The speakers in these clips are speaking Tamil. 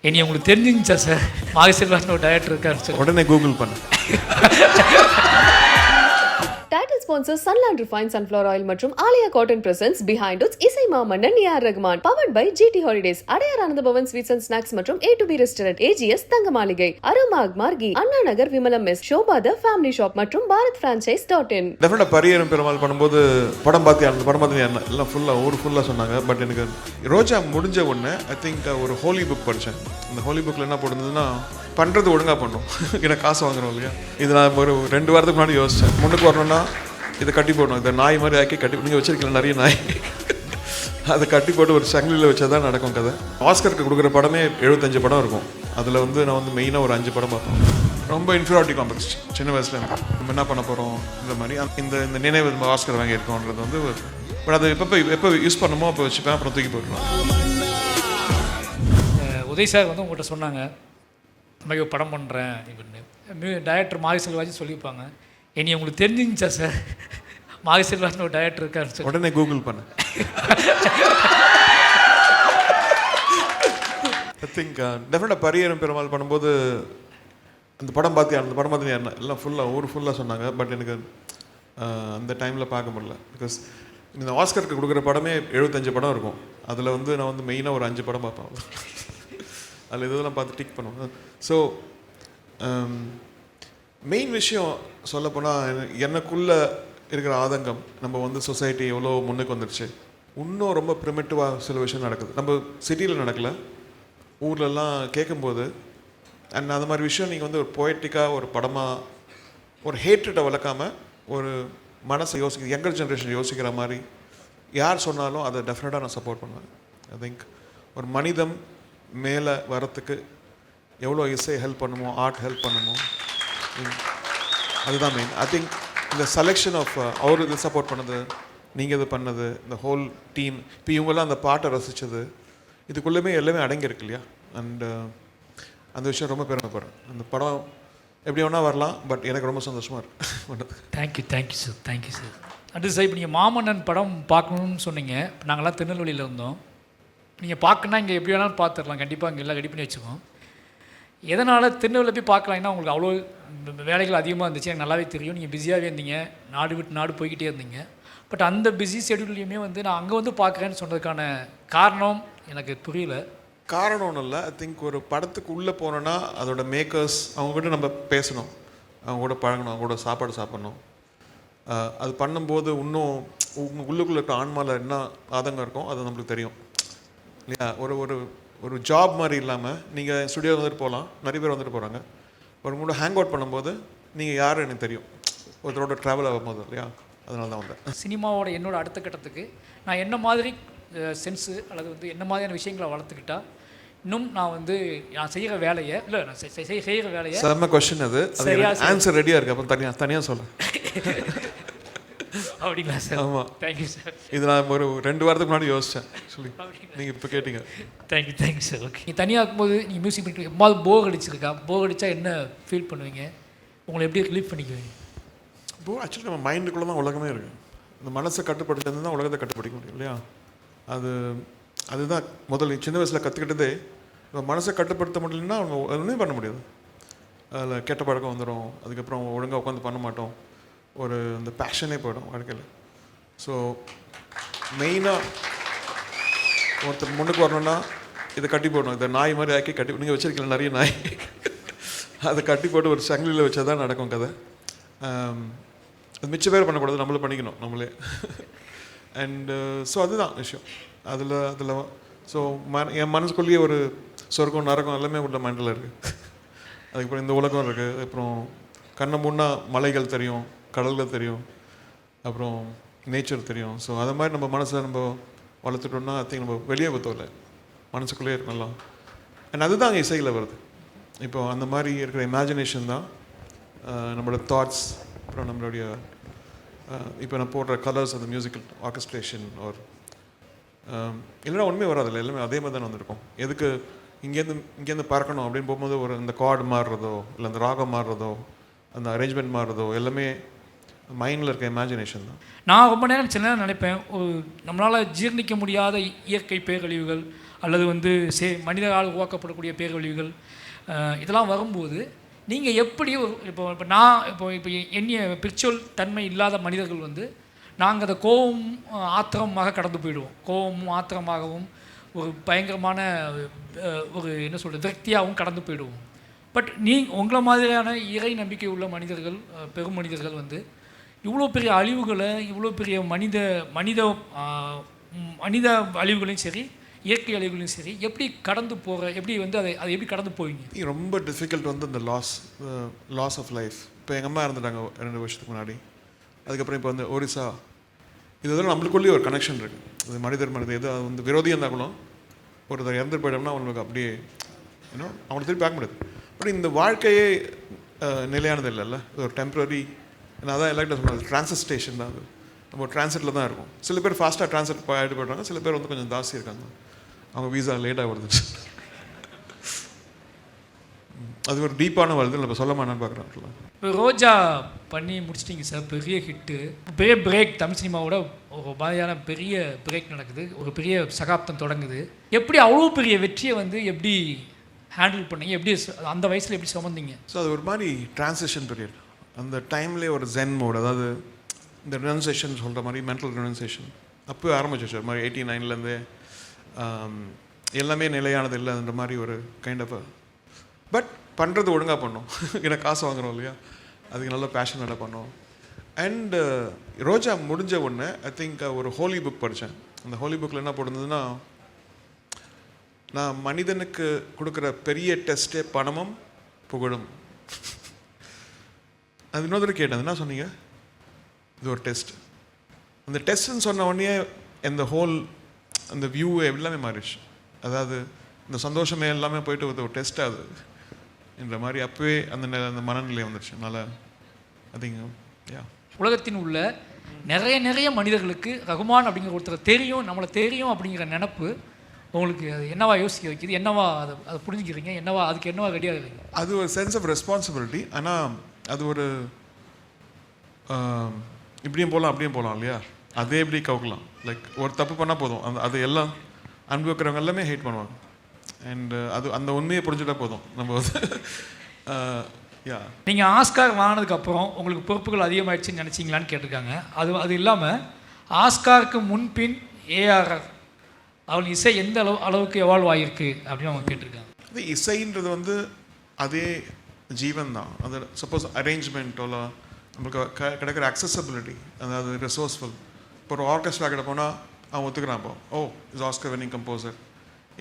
இனி உங்களுக்கு தெரிஞ்சிருந்துச்சா சார் மாகசெல்வான்னு ஒரு டைரக்டர் இருக்காரு சார். உடனே கூகுள் பண்ணு. Title sponsors Sunland Refined Sunflower Oil மற்றும் Alia Cotton Presents Behind Its இசை Maamannan A R Rahman. Powered by GT Holidays, Adyar Ananda Bhavan sweets and snacks மற்றும் A2B ரெஸ்டாரண்ட், AGS தங்க மாளிகை, அரோமாக் மார்கி, அண்ணா நகர் விமலம் மெஸ், ஷோபாத ஃபேமிலி ஷாப் மற்றும் பாரத் franchise.in. டெஃபினட்டாக பரியரும் பெருமாள் பண்ணும்போது படம் பார்த்து அந்த படம் பார்த்து எல்லாம் ஃபுல்லாக ஊர் ஃபுல்லாக சொன்னாங்க. பட் எனக்கு ரோஜா முடிஞ்ச உடனே ஐ திங்க் ஒரு ஹோலி புக் படித்தேன். இந்த ஹோலி புக்கில் என்ன போட்டிருந்ததுன்னா, பண்ணுறது ஒழுங்காக பண்ணும், எனக்கு காசு வாங்குறோம் இல்லையா. இது நான் ஒரு 2 வாரத்துக்கு முன்னாடி யோசித்தேன். முன்னுக்கு வரணும்னா இதை கட்டி போடணும், இதை நாய் மாதிரி ஆக்கி கட்டி, நீங்கள் வச்சிருக்கல நிறைய நாய், அதை கட்டி போட்டு ஒரு சங்கிலியில் வச்சா தான் நடக்கும் கதை. ஆஸ்கருக்கு கொடுக்குற படமே 75 படம் இருக்கும். அதில் நான் மெயினாக ஒரு 5 படம் பார்ப்பேன். ரொம்ப இன்ஃபீரியாரிட்டி காம்ப்ளெக்ஸ் சின்ன வயசில் நம்ம என்ன பண்ண போகிறோம் இந்த மாதிரி இந்த நினைவு ஆஸ்கர் வாங்கியிருக்கோன்றது பட் அதை எப்போ யூஸ் பண்ணுமோ அப்போ வச்சுப்பேன், அப்புறம் தூக்கி போட்டுருவேன். உதய் சார் உங்கள்கிட்ட சொன்னாங்க இந்த மாதிரி ஒரு படம் பண்ணுறேன் இப்படின்னு. டைரக்டர் மாகசெல்வாஜி சொல்லியிருப்பாங்க. இனி உங்களுக்கு தெரிஞ்சிருந்துச்சா சார் மாகசெல்வான்னு ஒரு டைரக்டர் இருக்காரு சார். உடனே கூகுள் பண்ணு. ஐ திங்க் டெஃபினட்டாக பரியரும் பெருமாள் பண்ணும்போது அந்த படம் பார்த்து எல்லாம் ஃபுல்லாக ஊர் ஃபுல்லாக சொன்னாங்க. பட் எனக்கு அந்த டைமில் பார்க்க முடியல. பிகாஸ் இந்த ஆஸ்கருக்கு கொடுக்குற படமே 75 படம் இருக்கும். அதில் நான் மெயினாக ஒரு 5 படம் பார்ப்பேன். அதில் இதெல்லாம் பார்த்து டிக் பண்ணுவேன். ஸோ மெயின் விஷயம் சொல்லப்போனால் எனக்குள்ளே இருக்கிற ஆதங்கம், நம்ம சொசைட்டி எவ்வளோ முன்னுக்கு வந்துடுச்சு, இன்னும் ரொம்ப ப்ரிமிட்டிவாக சில விஷயம் நடக்குது. நம்ம சிட்டியில் நடக்கலை, ஊர்லெலாம் கேட்கும்போது. அண்ட் அந்த மாதிரி விஷயம் நீங்கள் ஒரு பொயட்டிக்காக ஒரு படமாக ஒரு ஹேட்ரட்டை வளர்க்காமல் ஒரு மனசை யங்கர் ஜென்ரேஷன் யோசிக்கிற மாதிரி யார் சொன்னாலும் அதை டெஃபினட்டாக நான் சப்போர்ட் பண்ணுவேன். ஐ திங்க் ஒரு மனிதம் மேலே வரத்துக்கு எவ்வளோ இசை ஹெல்ப் பண்ணுமோ, ஆர்ட் ஹெல்ப் பண்ணுமோ, அதுதான் மெயின். ஐ திங்க் இந்த செலெக்ஷன் ஆஃப் அவர் இது சப்போர்ட் பண்ணது, நீங்கள் இது பண்ணது, இந்த ஹோல் டீம், இப்போ இவங்கெல்லாம் அந்த பாட்டை ரசித்தது, இதுக்குள்ளேயுமே எல்லாமே அடங்கியிருக்கு இல்லையா. அண்ட் அந்த விஷயம் ரொம்ப பெருமைப்படுறேன். அந்த படம் எப்படி வேணால் வரலாம், பட் எனக்கு ரொம்ப சந்தோஷமாக இருக்குது. Thank you sir, thank you sir. அடுத்து சார், இப்போ நீங்கள் மாமன்னன் படம் பார்க்கணுன்னு சொன்னீங்க. இப்போ நாங்கள்லாம் திருநெல்வேலியில் இருந்தோம். நீங்கள் பார்க்கணுன்னா இங்கே எப்படி வேணாலும் பார்த்துடலாம், கண்டிப்பாக அங்கே எல்லாம் ரெடி பண்ணி வச்சுக்கோம். எதனால் திருநெல்வேலியில் போய் பார்க்கலாம்னா, உங்களுக்கு அவ்வளோ வேலைகள் அதிகமாக இருந்துச்சு, எனக்கு நல்லாவே தெரியும். நீங்கள் பிஸியாகவே இருந்தீங்க, நாடு விட்டு நாடு போய்கிட்டே இருந்தீங்க. பட் அந்த பிஸி ஷெடியூல்லையுமே நான் அங்கே பார்க்குறேன்னு சொன்னதுக்கான காரணம் எனக்கு புரியல. காரணம் ஒன்றும் இல்லை. ஐ திங்க் ஒரு படத்துக்கு உள்ளே போனோன்னா அதோட மேக்கர்ஸ் அவங்ககிட்ட நம்ம பேசணும், அவங்க கூட பழகணும், அவங்க கூட சாப்பாடு சாப்பிட்ணும். அது பண்ணும்போது இன்னும் உள்ளுக்குள்ளே இருக்கிற ஆன்மாவில் என்ன ஆதங்கம் இருக்கும் அது நம்மளுக்கு தெரியும் இல்லையா. ஒரு ஜாப் மாதிரி இல்லாமல் நீங்கள் ஸ்டுடியோ வந்துட்டு போகலாம், நிறைய பேர் வந்துட்டு போகிறாங்க. ஒரு கூட ஹேங் அவுட் பண்ணும்போது நீங்கள் யார் எனக்கு தெரியும், ஒருத்தரோட ட்ராவல் ஆகும்போது இல்லையா. அதனால தான் வந்தேன். சினிமாவோட என்னோடய அடுத்த கட்டத்துக்கு நான் என்ன மாதிரி சென்ஸு அல்லது என்ன மாதிரியான விஷயங்களை வளர்த்துக்கிட்டா இன்னும் நான் நான் செய்கிற வேலையை இல்லை நான் செய்கிற வேலையை. செம்ம கொஸ்டின் அது ஆன்சர் ரெடியாக இருக்குது, அப்புறம் தனியாக சொல்ல அப்படிங்களா சார்? ஆமாம், தேங்க்யூ சார். இது நான் ஒரு 2 வாரத்துக்கு முன்னாடி யோசித்தேன் சொல்லி, நீங்கள் இப்போ கேட்டீங்க. Thank you sir. ஓகே, நீங்கள் தனியாக இருக்கும்போது நீங்கள் மியூசிக் பண்ணிட்டு எம்மாவது போர் அடிச்சிருக்கா? போர் அடித்தா என்ன ஃபீல் பண்ணுவீங்க? உங்களை எப்படி ரிலீவ் பண்ணிக்குவீங்க? ஆக்சுவலி நம்ம மைண்டுக்குள்ளே தான் உலகமே இருக்குது. இந்த மனசை கட்டுப்படுத்துறது தான் உலகத்தை கட்டுப்படுத்த முடியும் இல்லையா. அதுதான் முதல்ல சின்ன வயசில் கற்றுக்கிட்டதே. இப்போ மனசை கட்டுப்படுத்த முடியலன்னா அவங்க ஒன்றுமே பண்ண முடியாது. அதில் கெட்ட பழக்கம் வந்துடும், அதுக்கப்புறம் ஒழுங்காக உட்காந்து பண்ண மாட்டோம், ஒரு அந்த பேஷனே போயிடும் வாழ்க்கையில். ஸோ மெயினாக ஒருத்தர் முன்னுக்கு வரணும்னா இதை கட்டி போடணும், இதை நாய் மாதிரி ஆக்கி கட்டி, நீங்கள் வச்சுருக்கல நிறைய நாய், அதை கட்டி போட்டு ஒரு சங்கிலியில் வச்சா தான் நடக்கும் கதை. அது மிச்ச பேர் பண்ணக்கூடாது, நம்மளே பண்ணிக்கணும் நம்மளே. அண்டு ஸோ அதுதான் விஷயம். அதில் ஸோ என் மனசுக்குள்ளேயே ஒரு சொர்க்கம் நரகம் எல்லாமே உள்ள மைண்டில் இருக்குது. அதுக்கப்புறம் இந்த உலகம் இருக்குது, அப்புறம் கண்ணை முன்னா மலைகள் தெரியும், கடல்கள் தெரியும், அப்புறம் நேச்சர் தெரியும். ஸோ அது மாதிரி நம்ம மனசை நம்ம வளர்த்துட்டோம்னா ஐ திங்க் நம்ம வெளியே பற்றவில்லை, மனசுக்குள்ளேயே இருக்கலாம். அண்ட் அதுதான் அங்கே இசையில் வருது. இப்போ அந்த மாதிரி இருக்கிற இமேஜினேஷன் தான் நம்மளோட தாட்ஸ், அப்புறம் நம்மளுடைய இப்போ நான் போடுற கலர்ஸ், அந்த மியூசிக்கல் ஆர்கெஸ்ட்ரேஷன் ஒரு இல்லைனா ஒன்றுமே வராதில்ல, எல்லாமே அதே மாதிரி தானே வந்திருக்கும். எதுக்கு இங்கேருந்து பறக்கணும் அப்படின்னு போகும்போது ஒரு அந்த கார்டு மாறுறதோ, இல்லை அந்த ராகம் மாறுறதோ, அந்த அரேஞ்ச்மெண்ட் மாறுறதோ எல்லாமே மைண்டில் இருக்க இமேஜினேஷன் தான். நான் ரொம்ப நேரம் சின்ன நேரம் நினைப்பேன், நம்மளால் ஜீர்ணிக்க முடியாத இயற்கை பேரழிவுகள் அல்லது வந்து மனிதரால் உருவாக்கப்படக்கூடிய பேரழிவுகள் இதெல்லாம் வரும்போது நீங்கள் எப்படி இப்போ நான் இப்போ எண்ணிய பிரிச்சுவல் தன்மை இல்லாத மனிதர்கள் வந்து நாங்கள் அதை கோபம் ஆத்திரமாக கடந்து போயிடுவோம். கோபமும் ஆத்திரமாகவும் ஒரு பயங்கரமான ஒரு என்ன சொல்கிறது விரக்தியாகவும் கடந்து போயிடுவோம். பட் உங்களை மாதிரியான இறை நம்பிக்கை உள்ள மனிதர்கள், பெரும் மனிதர்கள் வந்து இவ்வளோ பெரிய அழிவுகளை, இவ்வளோ பெரிய மனித அழிவுகளையும் சரி, இயற்கை அழிவுகளையும் சரி எப்படி கடந்து எப்படி வந்து அதை எப்படி கடந்து போவீங்க? ரொம்ப டிஃபிகல்ட் வந்து இந்த லாஸ் ஆஃப் லைஃப். இப்போ எங்கள் அம்மா இறந்துட்டாங்க 2 வருஷத்துக்கு முன்னாடி. அதுக்கப்புறம் இப்போ வந்து ஒரிசா, இதெல்லாம் நம்மளுக்குள்ளேயே ஒரு கனெக்ஷன் இருக்குது. அது மனிதர் எது அது வந்து விரோதியாக இருந்தால் கூட ஒருத்தர் இறந்து போயிட்டோம்னா அவங்களுக்கு அப்படியே அவங்களை திருப்பி பார்க்க முடியாது. பட் இந்த வாழ்க்கையே நிலையானது இல்லைல்ல, இது ஒரு டெம்பரரி. நான் அதான் எல்லாருக்கிட்ட சொன்னது, ட்ரான்சிட் ஸ்டேஷன் தான் அது. நம்ம ட்ரான்சிட்டில் தான் இருக்கும். சில பேர் ஃபாஸ்ட்டாக ட்ரான்சிட் ஆகிட்டு போய்ட்றாங்க, சில பேர் வந்து கொஞ்சம் ஜாஸ்தி இருக்காங்க, அவங்க வீசா லேட்டாக வருது. அது ஒரு டீப்பான வருது, நம்ம சொல்ல மாட்டான்னு பார்க்குறோம். இப்போ ரோஜா பண்ணி முடிச்சிட்டிங்க சார், பெரிய ஹிட்டு, பெரிய பிரேக். தமிழ் சினிமாவோட ஒரு மாதிரியான பெரிய பிரேக் நடக்குது, ஒரு பெரிய சகாப்தம் தொடங்குது. எப்படி அவ்வளோ பெரிய வெற்றியை வந்து எப்படி ஹேண்டில் பண்ணீங்க? எப்படி அந்த வயசில் எப்படி சுமந்தீங்க? ஸோ அது ஒரு மாதிரி ட்ரான்சிஷன் பீரியட். அந்த டைம்லேயே ஒரு ஜென் மோட், அதாவது இந்த ரினன்சேஷன் சொல்கிற மாதிரி மென்டல் ரினன்சேஷன் அப்போ ஆரம்பிச்சிச்சு. ஒரு மாதிரி 89லேருந்தே எல்லாமே நிலையானது இல்லைன்ற மாதிரி ஒரு கைண்ட் ஆஃப். பட் பண்ணுறது ஒழுங்காக பண்ணோம். ஏன்னா காசு வாங்குறோம் இல்லையா, அதுக்கு நல்ல பேஷனோட பண்ணோம். அண்டு ரோஜா முடிஞ்ச உடனே ஐ திங்க் ஒரு ஹோலி புக் படித்தேன். அந்த ஹோலி புக்கில் என்ன போட்டிருந்ததுன்னா, நான் மனிதனுக்கு கொடுக்குற பெரிய டெஸ்ட்டே பணமும் புகழும். அது இன்னொரு கேட்டேன், என்ன சொன்னீங்க? இது ஒரு டெஸ்ட். அந்த டெஸ்ட்டுன்னு சொன்ன உடனே இந்த ஹோல் அந்த வியூ எல்லாமே மாறிடுச்சு. அதாவது இந்த சந்தோஷமே எல்லாமே போயிட்டு ஒரு டெஸ்ட் ஆகுது என்ற மாதிரி அப்போவே அந்த மனநிலை வந்துடுச்சு. அதனால் அதிக உலகத்தின் உள்ள நிறைய மனிதர்களுக்கு ரகுமான் அப்படிங்கிற ஒருத்தர் தெரியும், நம்மளை தெரியும் அப்படிங்கிற நினப்பு உங்களுக்கு அது என்னவா யோசிக்க வைக்கிது? என்னவா அதை புரிஞ்சுக்கிறீங்க? அதுக்கு என்னவா ரெடியாக இருக்கீங்க? அது ஒரு சென்ஸ் ஆஃப் ரெஸ்பான்சிபிலிட்டி. ஆனால் அது ஒரு இப்படியும் போகலாம் அப்படியும் போகலாம் இல்லையா, அதே எப்படி கவுக்கலாம். லைக் ஒரு தப்பு பண்ணால் போதும், அது எல்லாம் அனுபவிக்கிறவங்க எல்லாமே ஹேட் பண்ணுவாங்க. அண்ட் அந்த உண்மையை புரிஞ்சுட்டா போதும் நம்ம. நீங்கள் ஆஸ்கார் வாங்கினதுக்கப்புறம் உங்களுக்கு பொறுப்புகள் அதிகமாகிடுச்சின்னு நினச்சிங்களான்னு கேட்டிருக்காங்க. அது இல்லாமல் ஆஸ்காருக்கு முன்பின் ஏஆர்ஆர் அவள் இசை எந்த அளவுக்கு எவால்வ் ஆகிருக்கு அப்படின்னு அவங்க கேட்டிருக்காங்க. அது இசைன்றது வந்து அதே ஜீவன் தான். அது சப்போஸ் அரேஞ்ச்மெண்ட்டோல நம்மளுக்கு கிடைக்கிற அக்சசபிலிட்டி, அதாவது ரிசோர்ஸ்ஃபுல். இப்போ ஒரு ஆர்கெஸ்ட்ரா கிட்ட போனால் அவன் ஒத்துக்கிறான். இப்போ இஸ் ஆஸ்கர் வின்னிங் கம்போசர்.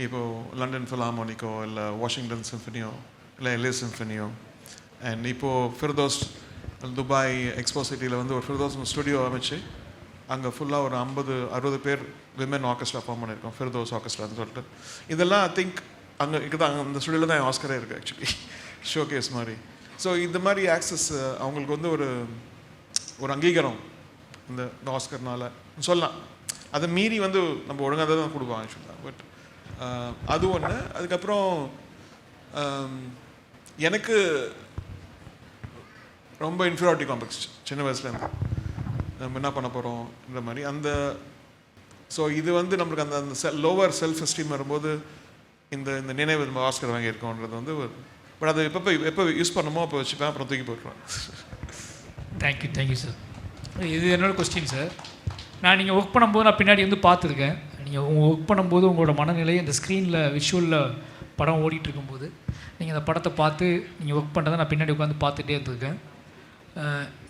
இப்போது லண்டன் ஃபிலார்மோனிக்கோ இல்லை வாஷிங்டன் சிம்ஃபனியோ இல்லை எல்ஏ சிம்ஃபனியோ. அண்ட் இப்போது ஃபிர்தோஸ் துபாய் எக்ஸ்போ சிட்டியில் வந்து ஒரு ஃபிர்தோஸ் ஸ்டுடியோ அமைச்சு அங்கே ஃபுல்லாக ஒரு 50-60 பேர் விமன் ஆர்கெஸ்ட்ரா ஃபார்ம் பண்ணியிருக்கோம், ஃபிர்தோஸ் ஆர்கெஸ்ட்ரான்னு சொல்லிட்டு. இதெல்லாம் ஐ திங்க் அங்கே இருக்குதான், அந்த ஸ்டுடியோவில் தான் ஆஸ்கரே இருக்குது ஆக்சுவலி, ஷோ கேஸ் மாதிரி. ஸோ இந்த மாதிரி ஆக்சஸ் அவங்களுக்கு வந்து ஒரு அங்கீகாரம் இந்த ஆஸ்கர்னால சொல்லலாம். அதை மீறி வந்து நம்ம ஒழுங்காக தான் கொடுப்போம் ஆக்சுவலாக. பட் அது ஒன்று. அதுக்கப்புறம் எனக்கு ரொம்ப இன்ஃபீரியாரிட்டி காம்ப்ளெக்ஸ் சின்ன வயசுலேருந்து. நம்ம என்ன பண்ண போகிறோம்ன்ற மாதிரி அந்த. ஸோ இது வந்து நம்மளுக்கு அந்த லோவர் செல்ஃப் எஸ்டீம் வரும்போது இந்த நினைவு நம்ம ஆஸ்கர் வாங்கியிருக்கோன்றது வந்து. பட் அது எப்போ யூஸ் பண்ணமோ அப்போ வச்சுப்பேன், அப்புறம் தூக்கி போட்டுருவேன். Thank you sir. இது என்னோட கொஸ்டின் சார். நீங்கள் ஒர்க் பண்ணும்போது நான் பின்னாடி வந்து பார்த்துருக்கேன். நீங்கள் ஒர்க் பண்ணும்போது உங்களோட மனநிலை இந்த ஸ்க்ரீனில் விஷுவலில் படம் ஓடிட்டு இருக்கும்போது நீங்கள் அந்த படத்தை பார்த்து நீங்கள் ஒர்க் பண்ணுறதை நான் பின்னாடி உட்காந்து பார்த்துட்டே இருந்திருக்கேன்.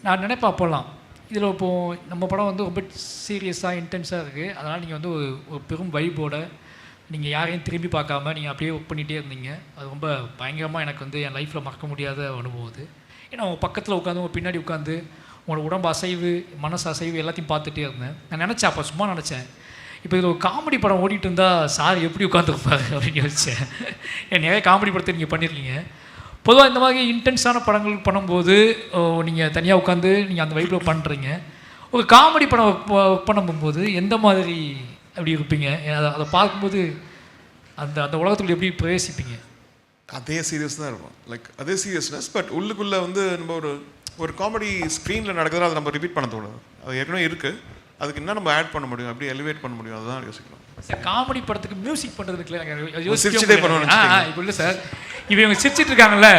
நான் நினைப்பேன் அப்போல்லாம் இதில் இப்போது நம்ம படம் வந்து ரொம்ப சீரியஸாக இன்டென்ஸாக இருக்குது. அதனால் நீங்கள் வந்து ஒரு பெரும் வைபோட நீங்கள் யாரையும் திரும்பி பார்க்காம நீங்கள் அப்படியே ஒர்க் பண்ணிகிட்டே இருந்தீங்க. அது ரொம்ப பயங்கரமாக எனக்கு வந்து என் லைஃப்பில் மறக்க முடியாத அனுபவம் அது. ஏன்னா உங்கள் பக்கத்தில் உட்காந்து உங்கள் பின்னாடி உட்காந்து உங்களோட உடம்பு அசைவு, மனசு அசைவு எல்லாத்தையும் பார்த்துட்டே இருந்தேன். நான் நினச்சேன், அப்போ சும்மா நினச்சேன், இப்போ இதில் ஒரு காமெடி படம் ஓடிட்டு இருந்தால் சார் எப்படி உட்காந்துருப்பாரு அப்படின்னு யோசித்தேன். ஏன் நிறைய காமெடி படத்தை நீங்கள் பண்ணியிருக்கீங்க. பொதுவாக இந்த மாதிரி இன்டென்ஸான படங்கள் பண்ணும்போது நீங்கள் தனியாக உட்காந்து நீங்கள் அந்த வைப்பில் பண்ணுறீங்க. ஒரு காமெடி படம் ஒர்க் பண்ணும்போது எந்த மாதிரி அப்படி இருப்பீங்க? அதை பார்க்கும்போது அந்த உலகத்துக்குள்ள எப்படி பிரவேசிப்பீங்க? அதே சீரியஸ் தான் இருக்கும். லைக் அதே சீரியஸ்னஸ். பட் உள்ளுக்குள்ளே வந்து நம்ம ஒரு காமெடி ஸ்க்ரீனில் நடக்குதுன்னா அதை நம்ம ரிப்பீட் பண்ண தோணுது. அது ஏற்கனவே இருக்குது, அதுக்கு என்ன நம்ம ஆட் பண்ண முடியும், எப்படி எலிவேட் பண்ண முடியும், அதுதான் யோசிக்கலாம். சார் காமெடி படத்துக்கு மியூசிக் பண்ணுறதுக்குல எனக்கு சிரிச்சுட்டே பண்ணுவோம்னு இப்போ இல்லை சார் இப்போ இவங்க சிரிச்சிட்டு இருக்காங்கல்ல,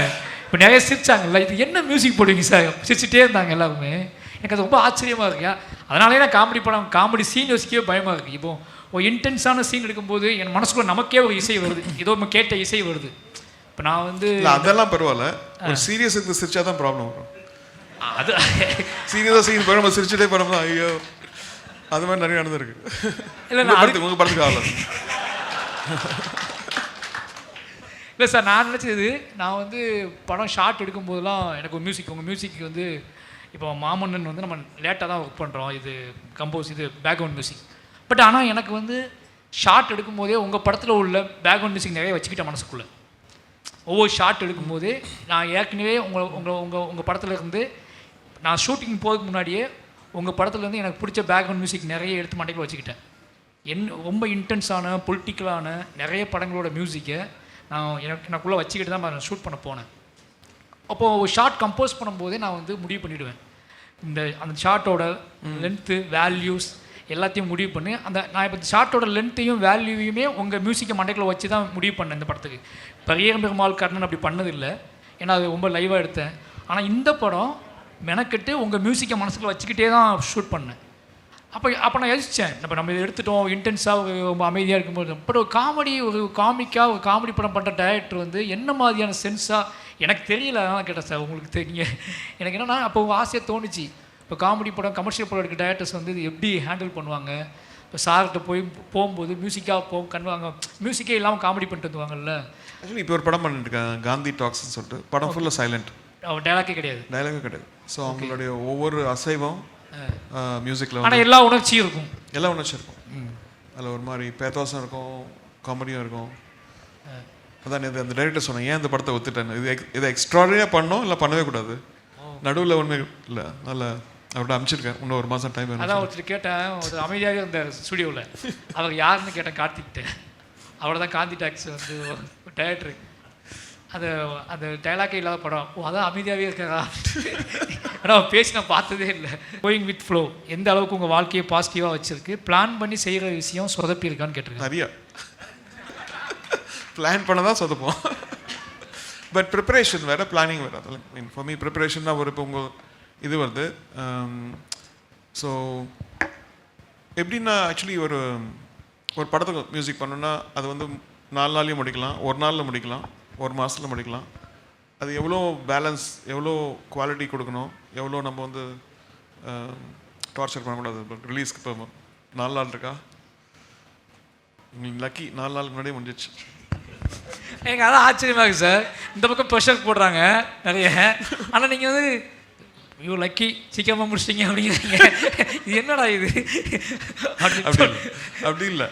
இப்போ நிறைய சிரிச்சாங்கல்ல, இது என்ன மியூசிக் போடுவீங்க சார்? சிரிச்சுட்டே இருந்தாங்க எல்லாருமே. எனக்கு அது ரொம்ப ஆச்சரியமாக இருக்கு. அதனாலே நான் காமெடி படம் காமெடி சீன் யோசிக்கவே பயமாக இருக்குது. இப்போ ஒரு இன்டென்ஸான சீன் எடுக்கும்போது என் மனசுக்குள்ள நமக்கே ஒரு இசை வருது, ஏதோ நம்ம கேட்ட இசை வருது. இப்போ நான் வந்து அதெல்லாம் பரவாயில்ல, ஒரு சீரியஸ் இருந்து சிரிச்சா தான் ப்ராப்ளம் வரும். அது சீரியஸாக சீன் போய் நம்ம சிரிச்சுட்டே போகிறோம்னா ஐயோ, அது மாதிரி நிறைய நடந்திருக்கு. இல்லை உங்கள் படத்துக்கு ஆகலாம். இல்லை சார், நான் நினச்சது நான் வந்து படம் ஷார்ட் எடுக்கும்போதெல்லாம் எனக்கு ஒரு மியூசிக், உங்கள் மியூசிக் வந்து இப்போ மாமன்னன் வந்து நம்ம லேட்டாக தான் ஒர்க் பண்ணுறோம், இது கம்போஸ், இது பேக்ரவுண்ட் மியூசிக். பட் ஆனால் எனக்கு வந்து ஷார்ட் எடுக்கும்போதே உங்கள் படத்தில் உள்ள பேக்ரவுண்ட் மியூசிக் நிறைய வச்சுக்கிட்டேன் மனசுக்குள்ளே. ஒவ்வொரு ஷார்ட் எடுக்கும்போதே நான் ஏற்கனவே உங்கள் படத்தில் இருந்து நான் ஷூட்டிங் போகிறதுக்கு முன்னாடியே உங்கள் படத்துலேருந்து எனக்கு பிடிச்ச பேக்ரவுண்ட் மியூசிக் நிறைய எடுத்து மண்டைக்கு வச்சுக்கிட்டேன். ரொம்ப இன்டென்ஸான பொலிட்டிக்கலான நிறைய படங்களோட மியூசிக்கை எனக்குள்ளே வச்சுக்கிட்டு தான் நான் ஷூட் பண்ண போனேன். அப்போது ஒரு ஷார்ட் கம்போஸ் பண்ணும்போதே நான் வந்து முடிவு பண்ணிவிடுவேன், அந்த ஷார்ட்டோட லென்த்து வேல்யூஸ் எல்லாத்தையும் முடிவு பண்ணி நான் இப்போ ஷார்ட்டோட லென்த்தையும் வேல்யூவையுமே உங்கள் மியூசிக்கை மண்டைக்குள்ளே வச்சு தான் முடிவு பண்ணேன் இந்த படத்துக்கு. பெரிய பெருமாள் கர்ணன் அப்படி பண்ணதில்லை, ஏன்னா அது ரொம்ப லைவாக எடுத்தேன். ஆனால் இந்த படம் மெனக்கெட்டு உங்கள் மியூசிக்கை மனசுக்குள்ள வச்சுக்கிட்டே தான் ஷூட் பண்ணேன். அப்போ நான் யோசித்தேன், நம்ம இதை எடுத்துட்டோம் இன்டென்ஸாக ரொம்ப அமைதியாக இருக்கும்போது. பட் ஒரு காமெடி படம் பண்ணுற டைரக்டர் வந்து என்ன மாதிரியான சென்ஸாக எனக்கு தெரியல, அதனால் கேட்டேன் சார் உங்களுக்கு தெரியுங்க. எனக்கு என்னென்னா அப்போ ஆசையாக தோணுச்சு, இப்போ காமெடி படம் கமர்ஷியல் படம் எடுக்க டைரக்டர்ஸ் வந்து இது எப்படி ஹேண்டில் பண்ணுவாங்க. இப்போ சார்கிட்ட போகும்போது மியூசிக்காக கண்ணுவாங்க, மியூசிக்கே இல்லாமல் காமெடி பண்ணிட்டு வந்துவாங்கல்ல. ஆக்சுவலி இப்போ ஒரு படம் பண்ணிட்டுருக்கேன், காந்தி டாக்ஸ்ன்னு சொல்லிட்டு. படம் ஃபுல்லாக சைலண்ட், டைலாக்கே கிடையாது. ஸோ அவங்களுடைய ஒவ்வொரு அசைவும் மியூசிக்கில் ஆனால் எல்லா உணர்ச்சியும் இருக்கும், எல்லா உணர்ச்சியும் இருக்கும். அதில் ஒரு மாதிரி பேத்தோசம் இருக்கும், காமெடியும் இருக்கும். அதான் இது அந்த டைரக்டர் சொன்னேன், ஏன் இந்த படத்தை ஒத்துட்டேன், இதை எக்ஸ்ட்ராடினரியாக பண்ணோம் இல்லை பண்ணவே கூடாது, நடுவில் ஒன்று இல்லை, நல்ல அவர்கிட்ட அனுப்பிச்சிருக்கேன், இன்னும் ஒரு மாதம் டைம். அதான் ஒருத்தர் கேட்டேன், ஒரு அமைதியாக இருந்தார் ஸ்டுடியோவில், அவர் யாருன்னு கேட்டேன், கார்த்திக்கிட்டேன். அவரை தான் காந்தி டாக்ஸ் வந்து டைரக்டரு. அது டைலாக்கே இல்லாத படம், அதான் அமைதியாகவே இருக்காரா. ஆனால் பேசி நான் பார்த்ததே இல்லை. கோயிங் வித் ஃப்ளோ எந்த அளவுக்கு உங்கள் வாழ்க்கையை பாசிட்டிவாக வச்சுருக்கு, பிளான் பண்ணி செய்கிற விஷயம் சொதப்பி இருக்கான்னு கேட்டிருக்கேன். நிறையா பிளான் பண்ண தான் சொதப்போம், பட் ப்ரிப்பரேஷன் வேறு, பிளானிங் வேறு. அதில் மீன் ஃபார் மீ ப்ரிப்பரேஷன் தான் ஒரு இப்போ உங்கள் இது வருது. ஸோ எப்படின்னா ஆக்சுவலி ஒரு படத்துக்கு மியூசிக் பண்ணணுன்னா அது வந்து 4 நாள்லையும் முடிக்கலாம், ஒரு நாளில் முடிக்கலாம், ஒரு மாதத்தில் முடிக்கலாம். அது எவ்வளோ பேலன்ஸ், எவ்வளோ குவாலிட்டி கொடுக்கணும், எவ்வளோ நம்ம வந்து டார்ச்சர் பண்ணக்கூடாது. ரிலீஸ்க்கு இப்போ 4 நாள் இருக்கா, உங்களுக்கு லக்கி 4 நாளுக்கு முன்னாடியே முடிஞ்சிச்சு. எனக்கு அதான் ஆச்சரியமாக இருக்குது சார், இந்த பக்கம் ப்ரெஷர் போடுறாங்க நிறைய, ஆனால் நீங்கள் வந்து ஐயோ லக்கி சீக்கிரமாக முடிச்சிட்டிங்க அப்படிங்கிறீங்க, இது என்னடா இது? அப்படி இல்லை,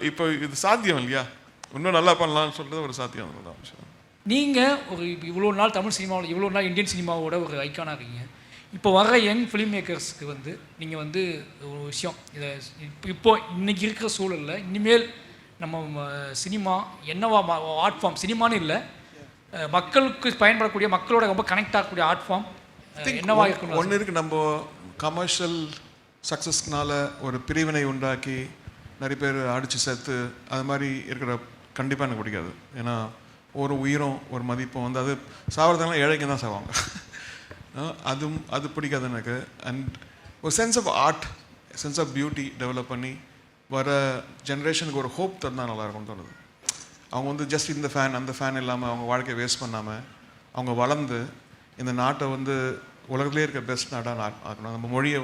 இப்போ இது சாத்தியம் இல்லையா, இன்னும் நல்லா பண்ணலாம்னு சொல்கிறது ஒரு சாத்தியம் தான். நீங்கள் ஒரு இவ்வளோ நாள் தமிழ் சினிமாவில், இவ்வளோ நாள் இந்தியன் சினிமாவோட ஒரு ஐக்கானாக இருக்கீங்க. இப்போ வர யங் ஃபிலிம் மேக்கர்ஸ்க்கு வந்து நீங்கள் வந்து ஒரு விஷயம், இதை இப்போ இன்றைக்கி இருக்கிற சூழலில் இனிமேல் நம்ம சினிமா என்னவா ஆர்ட் ஃபார்ம், சினிமான்னு இல்லை, மக்களுக்கு பயன்படக்கூடிய, மக்களோட ரொம்ப கனெக்ட் ஆகக்கூடிய ஆர்ட் ஃபார்ம் என்னவா இருக்கணும்? ஒன்று இருக்குது, நம்ம கமர்ஷியல் சக்ஸஸ்னால ஒரு பிரிவினை உண்டாக்கி நிறைய பேர் அடித்து சேர்த்து அது மாதிரி இருக்கிற கண்டிப்பாக எனக்கு பிடிக்காது. ஏன்னா ஒரு உயிரும் ஒரு மதிப்பும் வந்து அது சாவறதுனால ஏழைங்க தான் சாவாங்க, அது பிடிக்காது எனக்கு. அண்ட் ஒரு sense of art, sense of beauty develop பண்ணி வர ஜென்ரேஷனுக்கு ஒரு ஹோப் தந்தால் நல்லாயிருக்கும்னு தோணுது. அவங்க வந்து ஜஸ்ட் இந்த ஃபேன் அந்த ஃபேன் இல்லாமல் அவங்க வாழ்க்கையை வேஸ்ட் பண்ணாமல் அவங்க வளர்ந்து இந்த நாட்டை வந்து உலகத்துலேயே இருக்க பெஸ்ட் நாட்டாக ஆக்கணும், நம்ம மொழியை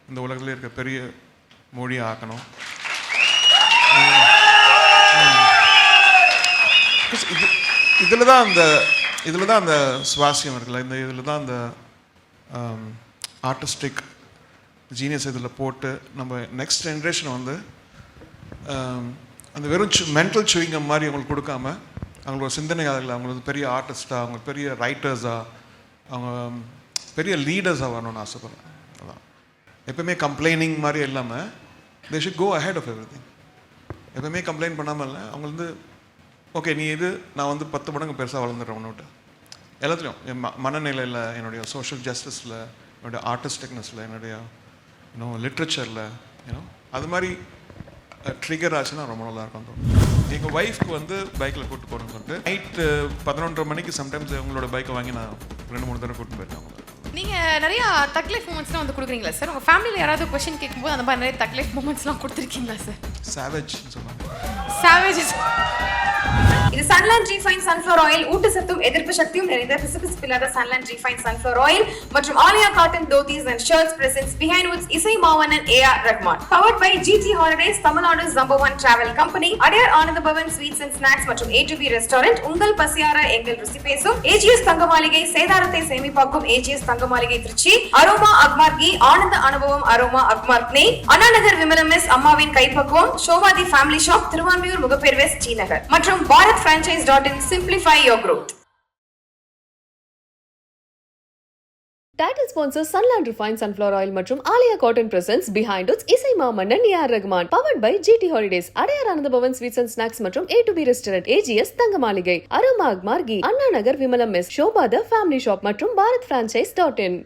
இந்த உலகத்துலேயே இருக்க பெரிய மொழியை ஆக்கணும். இதில் தான் அந்த சுவாசியம் இருக்குல்ல, இதில் தான் அந்த ஆர்டிஸ்டிக் ஜீனியஸ் இதில் போட்டு நம்ம நெக்ஸ்ட் ஜென்ரேஷனை வந்து அந்த வெறும் மென்டல் சூயிங்கம் மாதிரி அவங்களுக்கு கொடுக்காம அவங்களோட சிந்தனையாளர்கள், அவங்க வந்து பெரிய ஆர்டிஸ்டாக, அவங்க பெரிய ரைட்டர்ஸாக, அவங்க பெரிய லீடர்ஸாக வரணும்னு ஆசைப்பட்றேன். அதான் எப்பவுமே கம்ப்ளைனிங் மாதிரி இல்லாமல் they should go ahead of everything. எப்பவுமே கம்ப்ளைண்ட் பண்ணாமல் இல்லை, அவங்க வந்து ஓகே நீ இது நான் வந்து 10 மடங்கு பெருசாக வளர்ந்துடுறேன் ஒன்றுட்டு எல்லாத்துலேயும், என் மனநிலையில், என்னுடைய சோஷியல் ஜஸ்டிஸில், என்னுடைய ஆர்டிஸ்டிக்னஸில், என்னுடைய லிட்ரேச்சரில், அது மாதிரி ட்ரிகர் ஆச்சுன்னா ரொம்ப நல்லா இருக்கும் தோணும். எங்கள் ஒய்ஃப்க்கு வந்து பைக்கில் கூப்பிட்டு போகணும்னு சொல்லிட்டு நைட்டு 11:30 மணிக்கு சம்டைம்ஸ் உங்களோட பைக்கை வாங்கி நான் 2-3 தடவை கூப்பிட்டு போயிருக்கேன். நீங்கள் நிறையா தக்லைஃப் மூமெண்ட்ஸ்லாம் வந்து கொடுக்குறீங்களா சார்? உங்கள் ஃபேமிலியில் யாராவது கொஸ்டின் கேட்கும்போது அந்த மாதிரி நிறைய தக்லைஃப் மூமெண்ட்ஸ்லாம் கொடுத்துருக்கீங்களா சார்? சாவேஜ்னு சொன்னாங்க. சாவேஜஸ். இது சன்லாண்ட் ரீஃபைன் சன்ஃப்ளவர் ஆயில் ஊட்டச்சத்தும் எதிர்ப்பு சக்தியும் நிறைந்த பிசுபிசுப்பில்லாத சன்லாண்ட் ரீஃபைன் சன்ஃப்ளவர் ஆயில் மற்றும் Aaliya cotton dhotis and shirts presents Behindwoods இசை Maamannan A R Rahman. Powered by GT Holidays, Tamil Nadu's #1 travel company, Adyar Ananda Bhavan sweets and snacks மற்றும் A2B ரெஸ்டாரண்ட். உங்கள் பசியார எங்கள் ருசி பேசும் ஏஜிஎஸ் தங்க மாளிகை, சேதாரத்தை சேமிப்பாக்கும் ஏஜிஎஸ் தங்க மாளிகை திருச்சி, அரோமா அக்மார்கி, ஆனந்த அனுபவம் அரோமா அக்மார்க்னே, அண்ணாநகர் விமலமிஸ் அம்மாவின் கைப்பக்குவம், ஷோவாதி family shop, Thiruvanmiyur Mogappair west, Srinagar மற்றும் Bharat franchise.in. Simplify your growth. Title sponsors Sunland Refined Sunflower Oil மற்றும் Aaliya cotton presents Behindwoods இசை Maamannan A R Rahman. Powered by GT Holidays, Adyar Ananda Bhavan sweets and snacks மற்றும் A2B ரெஸ்டாரண்ட், ஏஜிஎஸ் தங்க மாளிகை, அரோமா அக்மார்கி, அண்ணா நகர் விமலம் மெஸ், ஷோபாத ஃபேமிலி ஷாப் மற்றும் பாரத் franchise.in.